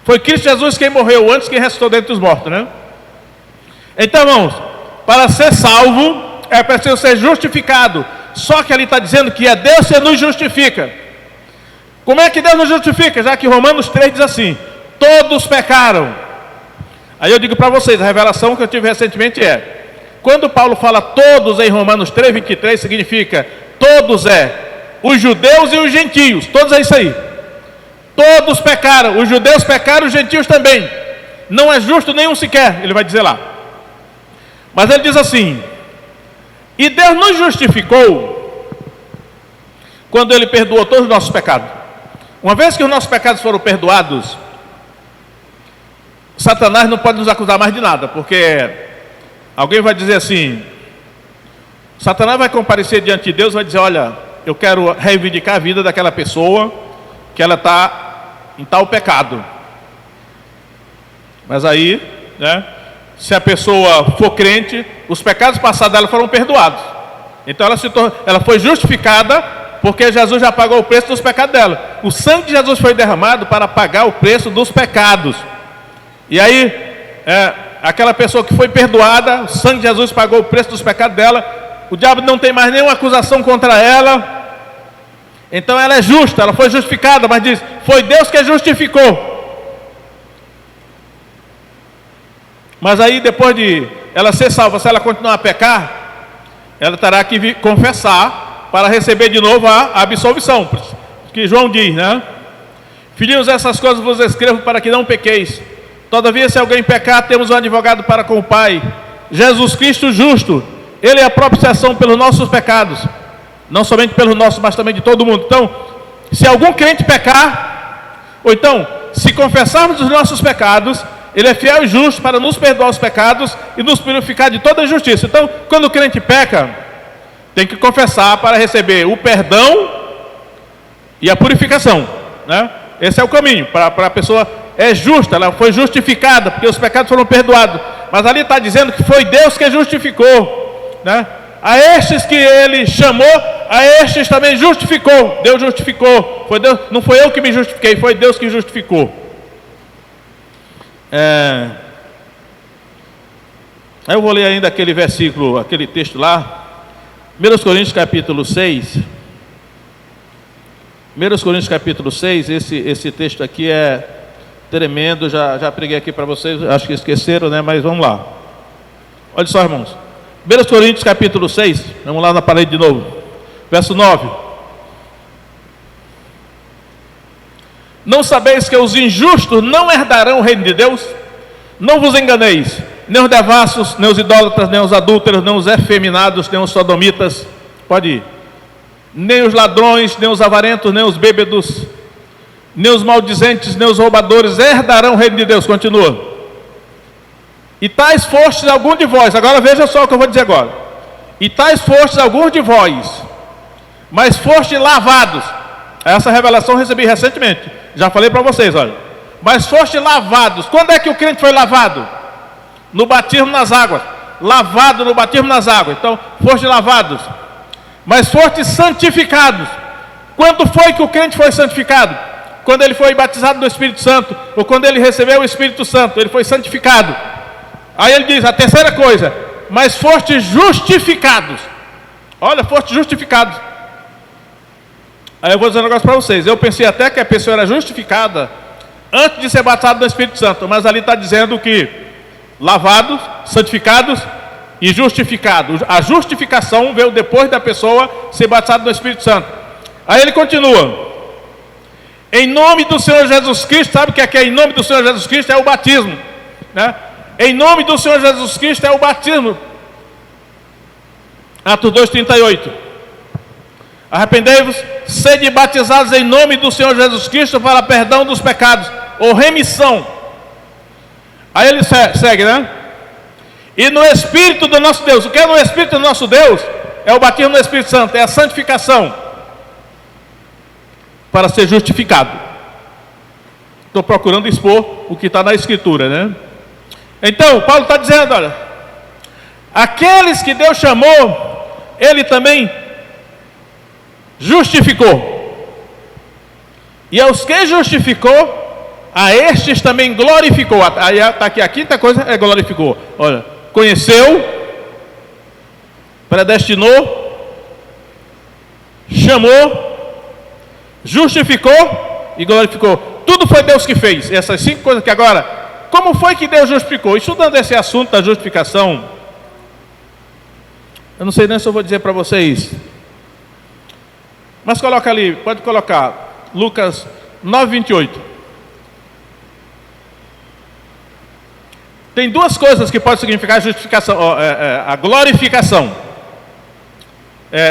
Foi Cristo Jesus quem morreu, antes que ressuscitou dentre os mortos, né? Então, irmãos, para ser salvo, é preciso ser justificado. Só que ele está dizendo que é Deus que nos justifica. Como é que Deus nos justifica? Já que Romanos 3 diz assim, todos pecaram. Aí eu digo para vocês, a revelação que eu tive recentemente quando Paulo fala todos em Romanos 3, 23, significa todos os judeus e os gentios, todos é isso aí. Todos pecaram, os judeus pecaram, os gentios também. Não é justo nenhum sequer, ele vai dizer lá. Mas ele diz assim, e Deus nos justificou quando ele perdoou todos os nossos pecados. Uma vez que os nossos pecados foram perdoados, Satanás não pode nos acusar mais de nada, porque alguém vai dizer assim, Satanás vai comparecer diante de Deus e vai dizer, olha, eu quero reivindicar a vida daquela pessoa, que ela está em tal pecado. Mas aí, né, se a pessoa for crente, os pecados passados dela foram perdoados. Então ela foi justificada, porque Jesus já pagou o preço dos pecados dela. O sangue de Jesus foi derramado para pagar o preço dos pecados. E aí, aquela pessoa que foi perdoada, o sangue de Jesus pagou o preço dos pecados dela, o diabo não tem mais nenhuma acusação contra ela, então ela é justa, ela foi justificada, mas diz, foi Deus que a justificou. Mas aí depois de ela ser salva, se ela continuar a pecar, ela terá que confessar para receber de novo a absolvição, que João diz, né? Filhinhos, essas coisas vos escrevo para que não pequeis. Todavia, se alguém pecar, temos um advogado para com o Pai, Jesus Cristo justo. Ele é a propiciação pelos nossos pecados, não somente pelos nossos, mas também de todo mundo. Então, se algum crente pecar, ou então, se confessarmos os nossos pecados, Ele é fiel e justo para nos perdoar os pecados e nos purificar de toda injustiça. Então, quando o crente peca, tem que confessar para receber o perdão e a purificação, né? Esse é o caminho, para a pessoa é justa, ela foi justificada, porque os pecados foram perdoados. Mas ali está dizendo que foi Deus que justificou, né? A estes que Ele chamou, a estes também justificou. Deus justificou, foi Deus, não foi eu que me justifiquei, foi Deus que justificou. Eu vou ler ainda aquele versículo, aquele texto lá, 1 Coríntios capítulo 6. 1 Coríntios capítulo 6, esse texto aqui é tremendo, já preguei aqui para vocês, acho que esqueceram, né? Mas vamos lá. Olha só, irmãos. 1 Coríntios capítulo 6, vamos lá na parede de novo. Verso 9. Não sabeis que os injustos não herdarão o reino de Deus? Não vos enganeis, nem os devassos, nem os idólatras, nem os adúlteros, nem os efeminados, nem os sodomitas, pode ir, nem os ladrões, nem os avarentos, nem os bêbados, nem os maldizentes, nem os roubadores herdarão o reino de Deus. Continua. E tais fostes alguns de vós, agora veja só o que eu vou dizer agora. E tais fostes alguns de vós, mas fostes lavados. Essa revelação eu recebi recentemente. Já falei para vocês, olha. Mas foste lavados. Quando é que o crente foi lavado? No batismo nas águas. Lavado no batismo nas águas. Então, foste lavados. Mas foste santificados. Quando foi que o crente foi santificado? Quando ele foi batizado no Espírito Santo, ou quando ele recebeu o Espírito Santo, ele foi santificado. Aí ele diz, a terceira coisa, mas foste justificados. Olha, foste justificados. Aí eu vou dizer um negócio para vocês. Eu pensei até que a pessoa era justificada antes de ser batizado no Espírito Santo, mas ali está dizendo que lavados, santificados e justificados. A justificação veio depois da pessoa ser batizada no Espírito Santo. Aí ele continua. Em nome do Senhor Jesus Cristo, sabe o que é em nome do Senhor Jesus Cristo? É o batismo, né? Em nome do Senhor Jesus Cristo é o batismo. Atos 2:38. Arrependei-vos, sede batizados em nome do Senhor Jesus Cristo para perdão dos pecados, ou remissão. Aí ele segue, né? E no Espírito do nosso Deus. O que é no Espírito do nosso Deus? É o batismo no Espírito Santo, é a santificação. Para ser justificado. Estou procurando expor o que está na Escritura, né? Então, Paulo está dizendo, olha, aqueles que Deus chamou, Ele também justificou. E aos que justificou, a estes também glorificou. Aí está aqui a quinta coisa, é glorificou. Olha, conheceu, predestinou, chamou, justificou e glorificou. Tudo foi Deus que fez. Essas 5 coisas que agora, como foi que Deus justificou? Estudando esse assunto da justificação, eu não sei nem se eu vou dizer para vocês, mas coloca ali, pode colocar Lucas 9:28. Tem 2 coisas que podem significar a justificação, a glorificação.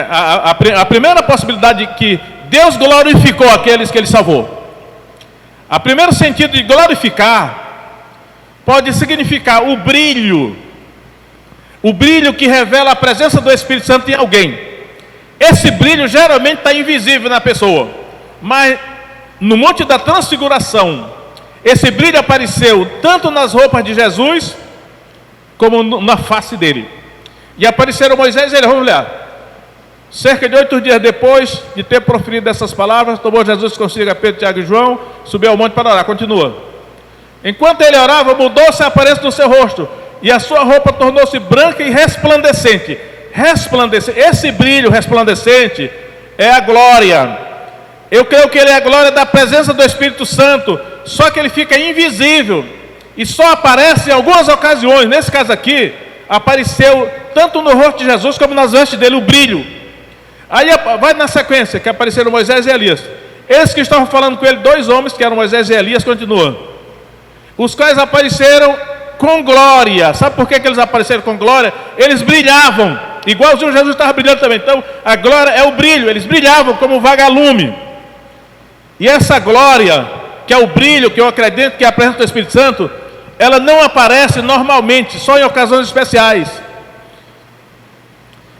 A primeira possibilidade que Deus glorificou aqueles que Ele salvou. O primeiro sentido de glorificar pode significar o brilho que revela a presença do Espírito Santo em alguém. Esse brilho geralmente está invisível na pessoa, mas no Monte da Transfiguração, esse brilho apareceu tanto nas roupas de Jesus, como na face dele. E apareceram Moisés e ele, vamos olhar. Cerca de 8 dias depois de ter proferido essas palavras, tomou Jesus consigo a Pedro, Tiago e João, subiu ao monte para orar. Continua. Enquanto ele orava, mudou-se a aparência do seu rosto, e a sua roupa tornou-se branca e resplandecente. Resplandecente. Esse brilho resplandecente é a glória. Eu creio que ele é a glória da presença do Espírito Santo, só que ele fica invisível e só aparece em algumas ocasiões. Nesse caso aqui, apareceu tanto no rosto de Jesus como nas vestes dele o brilho. Aí vai na sequência, que apareceram Moisés e Elias. Eles que estavam falando com ele, 2 homens, que eram Moisés e Elias, continuam. Os quais apareceram com glória. Sabe por que eles apareceram com glória? Eles brilhavam, igualzinho Jesus estava brilhando também. Então, a glória é o brilho, eles brilhavam como vagalume. E essa glória, que é o brilho, que eu acredito que é a presença do Espírito Santo, ela não aparece normalmente, só em ocasiões especiais.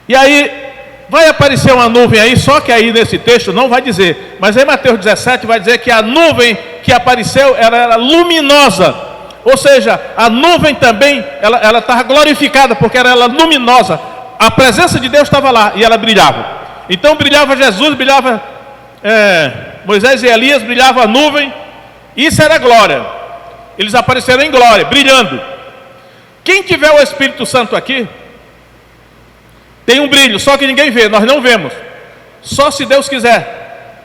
E aí, vai aparecer uma nuvem aí, só que aí nesse texto não vai dizer, mas em Mateus 17 vai dizer que a nuvem que apareceu, ela era luminosa, ou seja, a nuvem também, ela estava glorificada, porque era luminosa, a presença de Deus estava lá, e ela brilhava. Então brilhava Jesus, brilhava Moisés e Elias, brilhava a nuvem, isso era glória, eles apareceram em glória, brilhando. Quem tiver o Espírito Santo aqui, tem um brilho, só que ninguém vê, nós não vemos. Só se Deus quiser.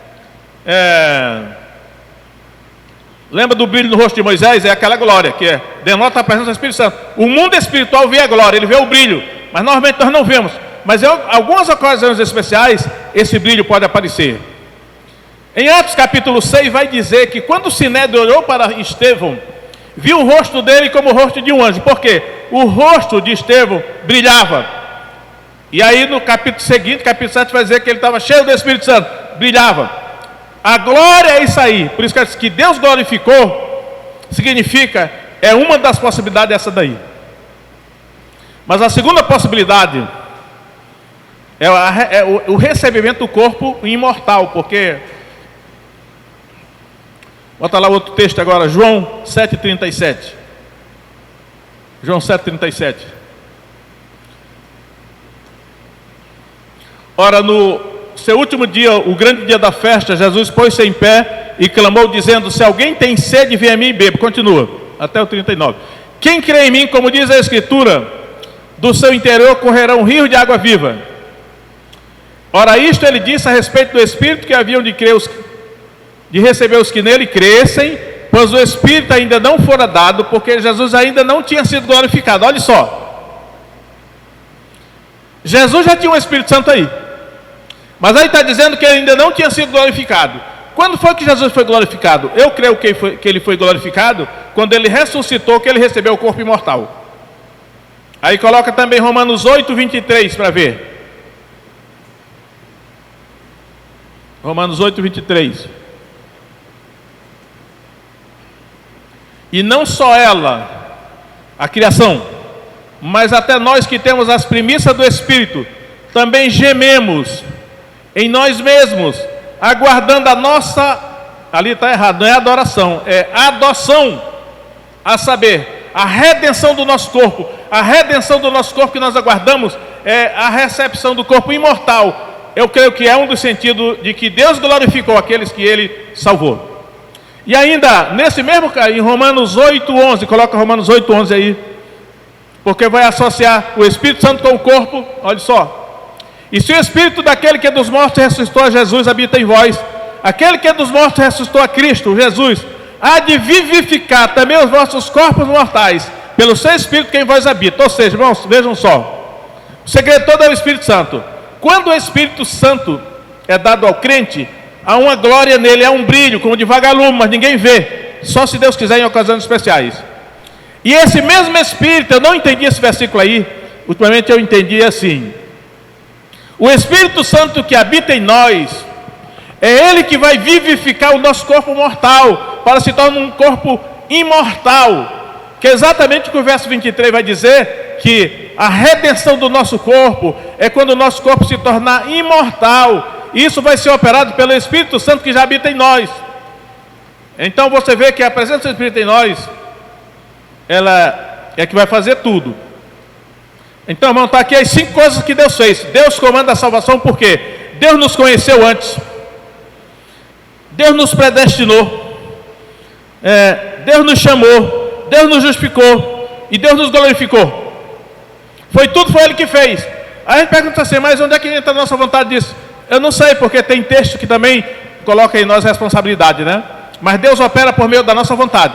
Lembra do brilho no rosto de Moisés? É aquela glória que denota a presença do Espírito Santo. O mundo espiritual vê a glória, ele vê o brilho, mas normalmente nós não vemos. Mas em algumas ocasiões especiais, esse brilho pode aparecer. Em Atos capítulo 6 vai dizer que quando o Sinédrio olhou para Estevão, viu o rosto dele como o rosto de um anjo. Por quê? O rosto de Estevão brilhava. E aí no capítulo seguinte, capítulo 7, vai dizer que ele estava cheio do Espírito Santo, brilhava. A glória é isso aí. Por isso que Deus glorificou, significa, é uma das possibilidades essa daí. Mas a segunda possibilidade é o recebimento do corpo imortal, porque Bota lá outro texto agora, João 7,37. João 7,37. Ora, no seu último dia, o grande dia da festa, Jesus pôs-se em pé e clamou, dizendo: se alguém tem sede, vem a mim e beba. Continua, até o 39. Quem crê em mim, como diz a Escritura, do seu interior correrá um rio de água viva. Ora, isto ele disse a respeito do Espírito que haviam de receber os que nele crescem, pois o Espírito ainda não fora dado, porque Jesus ainda não tinha sido glorificado. Olha só, Jesus já tinha o Espírito Santo aí, mas aí está dizendo que ele ainda não tinha sido glorificado. Quando foi que Jesus foi glorificado? Eu creio que ele foi glorificado quando ele ressuscitou, que ele recebeu o corpo imortal. Aí coloca também Romanos 8:23 para ver. Romanos 8:23. E não só ela, a criação, mas até nós que temos as primícias do Espírito, também gememos em nós mesmos, aguardando a nossa, ali está errado, não é adoração, é adoção, a saber, a redenção do nosso corpo. A redenção do nosso corpo que nós aguardamos é a recepção do corpo imortal. Eu creio que é um dos sentidos de que Deus glorificou aqueles que Ele salvou. E ainda, nesse mesmo, em Romanos 8:11, coloca Romanos 8:11 aí, porque vai associar o Espírito Santo com o corpo. Olha só. E se o Espírito daquele que é dos mortos ressuscitou a Jesus habita em vós, aquele que é dos mortos ressuscitou a Cristo, Jesus, há de vivificar também os vossos corpos mortais, pelo seu Espírito que em vós habita. Ou seja, irmãos, vejam só, o segredo todo é o Espírito Santo. Quando o Espírito Santo é dado ao crente, há uma glória nele, há um brilho, como de vagalume, mas ninguém vê, só se Deus quiser em ocasiões especiais. E esse mesmo Espírito, eu não entendi esse versículo aí, ultimamente eu entendi assim: o Espírito Santo que habita em nós, é Ele que vai vivificar o nosso corpo mortal, para se tornar um corpo imortal, que é exatamente o que o verso 23 vai dizer, que a redenção do nosso corpo é quando o nosso corpo se tornar imortal. Isso vai ser operado pelo Espírito Santo que já habita em nós. Então você vê que a presença do Espírito em nós, ela é que vai fazer tudo. Então, irmão, está aqui as 5 coisas que Deus fez. Deus comanda a salvação porque Deus nos conheceu antes, Deus nos predestinou, Deus nos chamou, Deus nos justificou e Deus nos glorificou. Foi Ele que fez. Aí a gente pergunta assim: mas onde é que entra a nossa vontade disso? Eu não sei, porque tem texto que também coloca em nós responsabilidade, né? Mas Deus opera por meio da nossa vontade.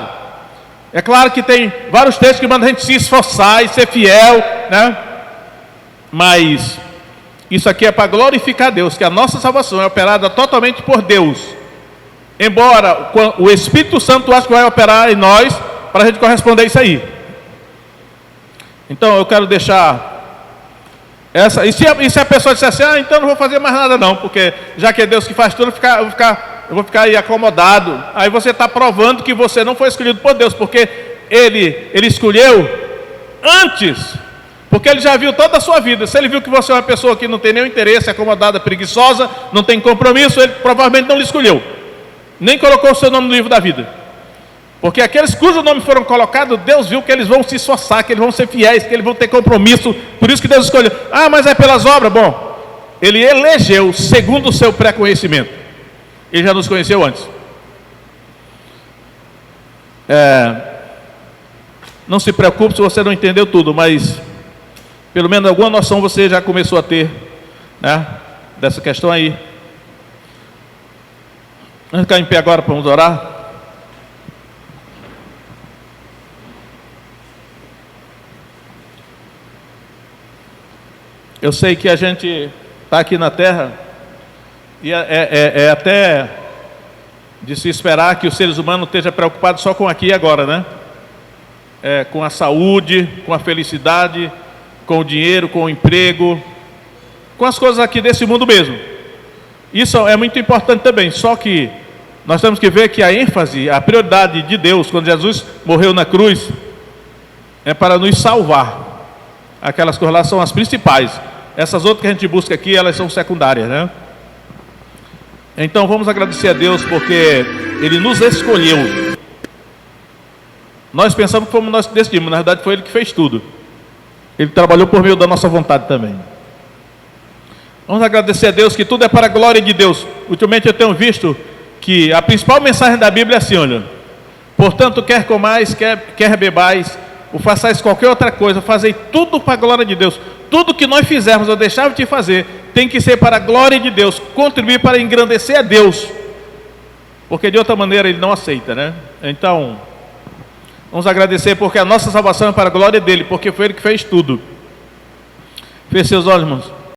É claro que tem vários textos que mandam a gente se esforçar e ser fiel, né? Mas isso aqui é para glorificar Deus, que a nossa salvação é operada totalmente por Deus. Embora o Espírito Santo acho que vai operar em nós para a gente corresponder a isso aí. Então eu quero deixar essa. E se a pessoa disser assim: então não vou fazer mais nada não, porque já que é Deus que faz tudo, eu vou ficar aí acomodado. Aí você está provando que você não foi escolhido por Deus, porque Ele escolheu antes, porque Ele já viu toda a sua vida. Se Ele viu que você é uma pessoa que não tem nenhum interesse, acomodada, preguiçosa, não tem compromisso, Ele provavelmente não lhe escolheu, nem colocou o seu nome no livro da vida. Porque aqueles cujos nomes foram colocados, Deus viu que eles vão se esforçar, que eles vão ser fiéis, que eles vão ter compromisso. Por isso que Deus escolheu. Mas é pelas obras? Bom, Ele elegeu segundo o seu pré-conhecimento. Ele já nos conheceu antes. Não se preocupe se você não entendeu tudo, mas pelo menos alguma noção você já começou a ter, né, dessa questão aí. Vamos ficar em pé agora, vamos orar. Eu sei que a gente está aqui na terra e é até de se esperar que os seres humanos estejam preocupados só com aqui e agora, né? Com a saúde, com a felicidade, com o dinheiro, com o emprego, com as coisas aqui desse mundo mesmo. Isso é muito importante também, só que nós temos que ver que a ênfase, a prioridade de Deus, quando Jesus morreu na cruz, é para nos salvar. Aquelas coisas lá são as principais. Essas outras que a gente busca aqui, elas são secundárias, né? Então vamos agradecer a Deus porque Ele nos escolheu. Nós pensamos que fomos nós que decidimos, na verdade foi Ele que fez tudo. Ele trabalhou por meio da nossa vontade também. Vamos agradecer a Deus que tudo é para a glória de Deus. Ultimamente eu tenho visto que a principal mensagem da Bíblia é assim, olha: portanto, quer comais, quer bebais, ou façais qualquer outra coisa, fazei tudo para a glória de Deus. Tudo que nós fizermos ou deixarmos de fazer, tem que ser para a glória de Deus, contribuir para engrandecer a Deus, porque de outra maneira Ele não aceita, né? Então, vamos agradecer porque a nossa salvação é para a glória dEle, porque foi Ele que fez tudo. Feche seus olhos, irmãos.